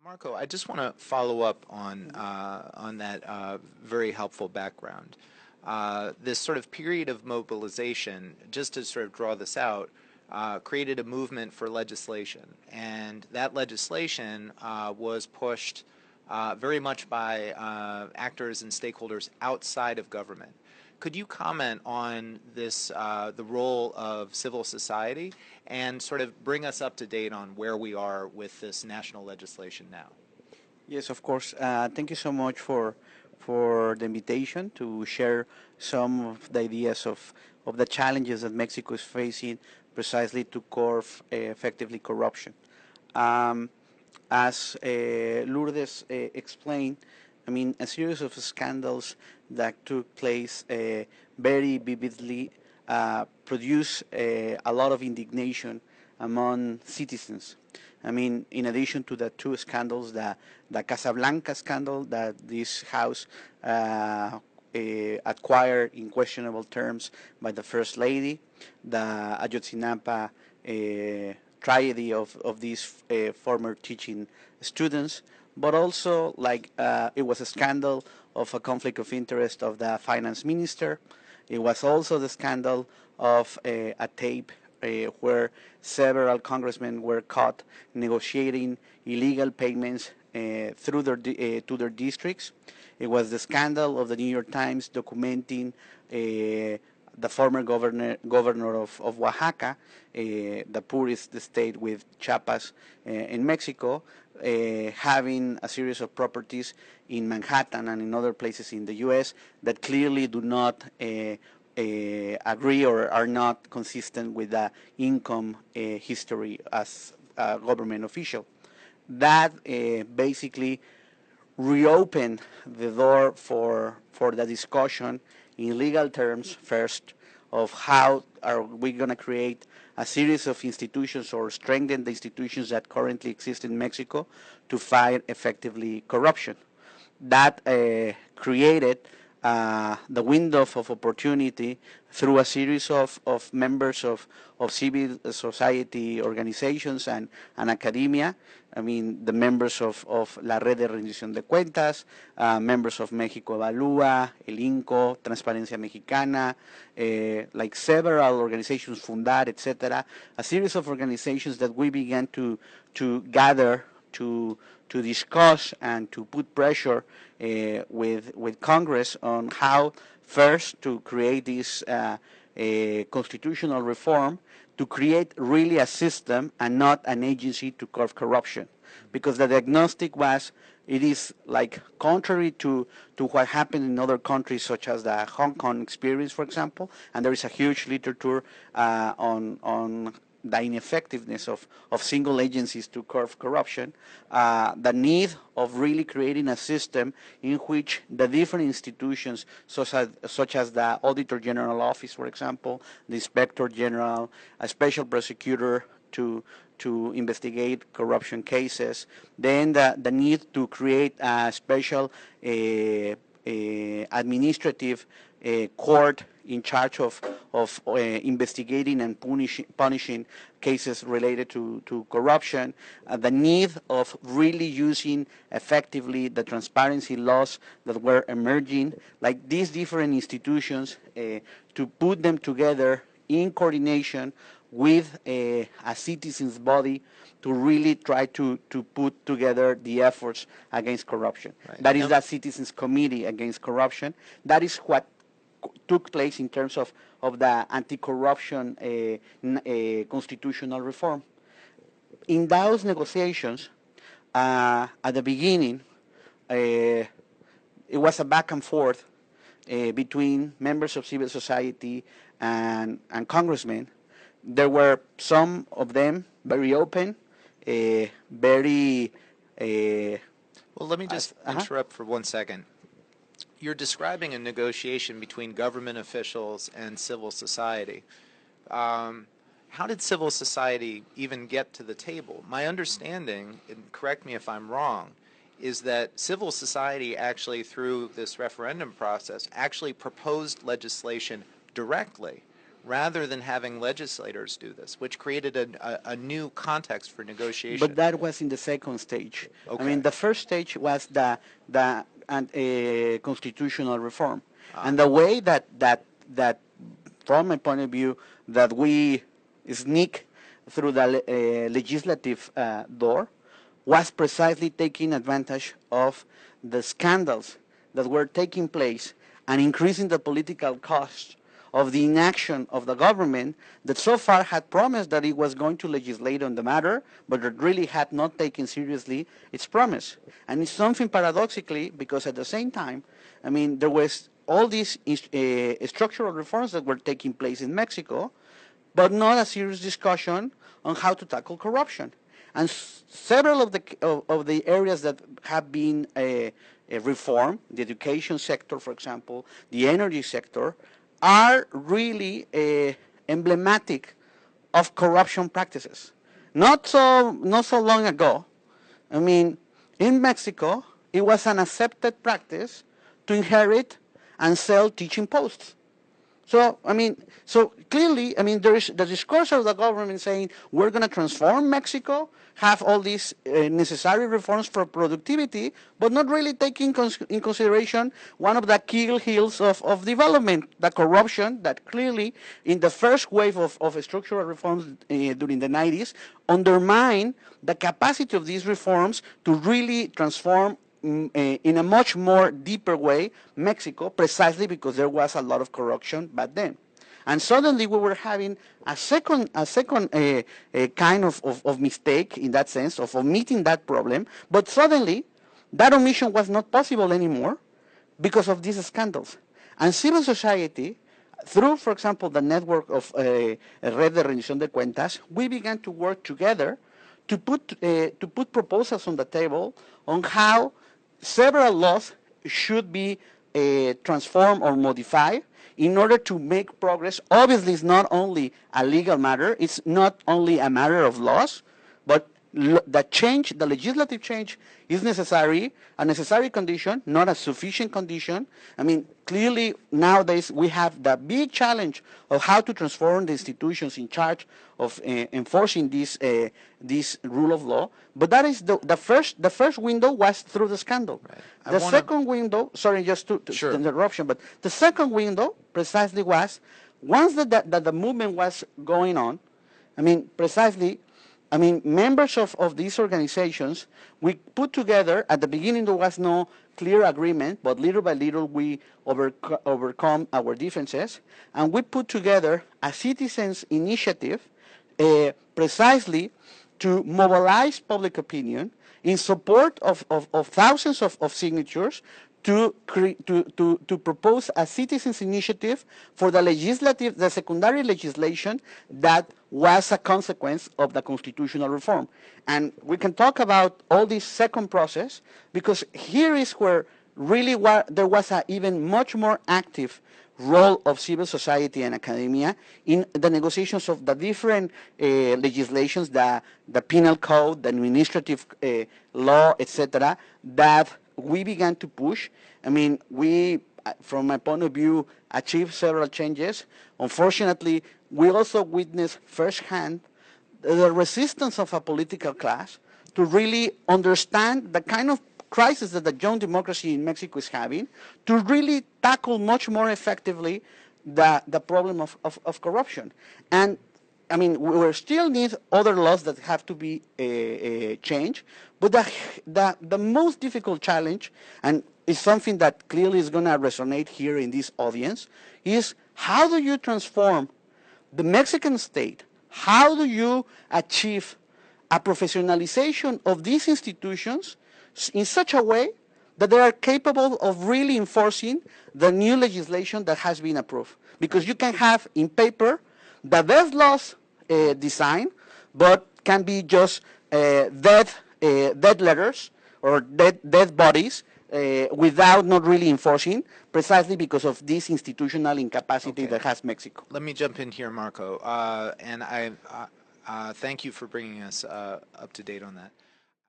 Marco, I just want to follow up on that very helpful background. This sort of period of mobilization, just to sort of draw this out, created a movement for legislation, and that legislation was pushed very much by actors and stakeholders outside of government. Could you comment on this, the role of civil society, and sort of bring us up to date on where we are with this national legislation now? Yes, of course. Thank you so much for the invitation to share some of the ideas of the challenges that Mexico is facing precisely to curb effectively corruption. Um, as Lourdes explained, I mean, a series of scandals that took place very vividly produced a lot of indignation among citizens. I mean, in addition to the two scandals, the Casablanca scandal that this house acquired in questionable terms by the First Lady, the Ayotzinapa tragedy of these former teaching students, but also like it was a scandal of a conflict of interest of the finance minister. It was also the scandal of a tape where several congressmen were caught negotiating illegal payments through to their districts. It was the scandal of the New York Times documenting the former governor of Oaxaca, the poorest state with Chiapas in Mexico, having a series of properties in Manhattan and in other places in the U.S. that clearly do not agree or are not consistent with the income history as a government official. That basically reopened the door for the discussion in legal terms first of how are we going to create a series of institutions or strengthen the institutions that currently exist in Mexico to fight effectively corruption. That created the window of opportunity through a series of members of civil society organizations and academia. I mean, the members of La Red de Rendición de Cuentas, members of México Evalúa, el INCO, Transparencia Mexicana, like several organizations, Fundar, etc. A series of organizations that we began to gather to discuss and to put pressure with Congress on how first to create this constitutional reform to create really a system and not an agency to curb corruption. Because the diagnostic was it is like contrary to what happened in other countries such as the Hong Kong experience, for example, and there is a huge literature on the ineffectiveness of single agencies to curb corruption, the need of really creating a system in which the different institutions, such as the Auditor General Office, for example, the Inspector General, a special prosecutor to investigate corruption cases, then the need to create a special administrative court in charge of investigating and punishing cases related to corruption, the need of really using effectively the transparency laws that were emerging, like these different institutions, to put them together in coordination with a citizens' body to really try to put together the efforts against corruption. Right. That is that Citizens Committee Against Corruption. That is what took place in terms of the anti-corruption constitutional reform. In those negotiations, at the beginning, it was a back and forth between members of civil society and congressmen. There were some of them very open, very... well, let me just interrupt for 1 second. You're describing a negotiation between government officials and civil society. How did civil society even get to the table? My understanding, and correct me if I'm wrong, is that civil society actually, through this referendum process, actually proposed legislation directly rather than having legislators do this, which created a new context for negotiation. But that was in the second stage. Okay. I mean, the first stage was the constitutional reform, and Ah. the way that from my point of view that we sneak through the legislative door was precisely taking advantage of the scandals that were taking place and increasing the political cost of the inaction of the government that so far had promised that it was going to legislate on the matter, but that really had not taken seriously its promise. And it's something paradoxically, because at the same time, I mean, there was all these structural reforms that were taking place in Mexico, but not a serious discussion on how to tackle corruption. And several of the areas that have been reformed, the education sector, for example, the energy sector, are really emblematic of corruption practices. Not so long ago, I mean, in Mexico, it was an accepted practice to inherit and sell teaching posts. So, I mean, so clearly, I mean, there is the discourse of the government saying we're going to transform Mexico, have all these necessary reforms for productivity, but not really taking in consideration one of the key hills of development, the corruption that clearly in the first wave of structural reforms during the 90s undermined the capacity of these reforms to really transform in a much more deeper way Mexico, precisely because there was a lot of corruption back then. And suddenly we were having a second kind of mistake in that sense of omitting that problem, but suddenly that omission was not possible anymore because of these scandals. And civil society, through, for example, the network of Red de Rendición de Cuentas, we began to work together to put proposals on the table on how several laws should be transformed or modified in order to make progress. Obviously, it's not only a legal matter, it's not only a matter of laws, but the change, the legislative change is necessary, a necessary condition, not a sufficient condition. I mean, clearly nowadays we have the big challenge of how to transform the institutions in charge of enforcing this rule of law. But that is the first window was through the scandal. Right. The second window, sorry, just to Sure. the interruption, but the second window precisely was once that the movement was going on. I mean, precisely. I mean, members of these organizations, we put together, at the beginning there was no clear agreement, but little by little we overcome our differences, and we put together a citizens' initiative precisely to mobilize public opinion in support of thousands of signatures to propose a citizens' initiative for the secondary legislation that was a consequence of the constitutional reform. And we can talk about all this second process because here is where really there was an even much more active role of civil society and academia in the negotiations of the different legislations, the penal code, the administrative law, etc., that we began to push. I mean, we, from my point of view, achieved several changes. Unfortunately, we also witnessed firsthand the resistance of a political class to really understand the kind of crisis that the young democracy in Mexico is having, to really tackle much more effectively the problem of corruption. And I mean, we still need other laws that have to be changed, but the most difficult challenge, and it's something that clearly is going to resonate here in this audience, is how do you transform the Mexican state? How do you achieve a professionalization of these institutions in such a way that they are capable of really enforcing the new legislation that has been approved? Because you can have in paper the best laws design, but can be just dead letters or dead bodies without not really enforcing, precisely because of this institutional incapacity that has Mexico. Let me jump in here, Marco, and I thank you for bringing us up to date on that.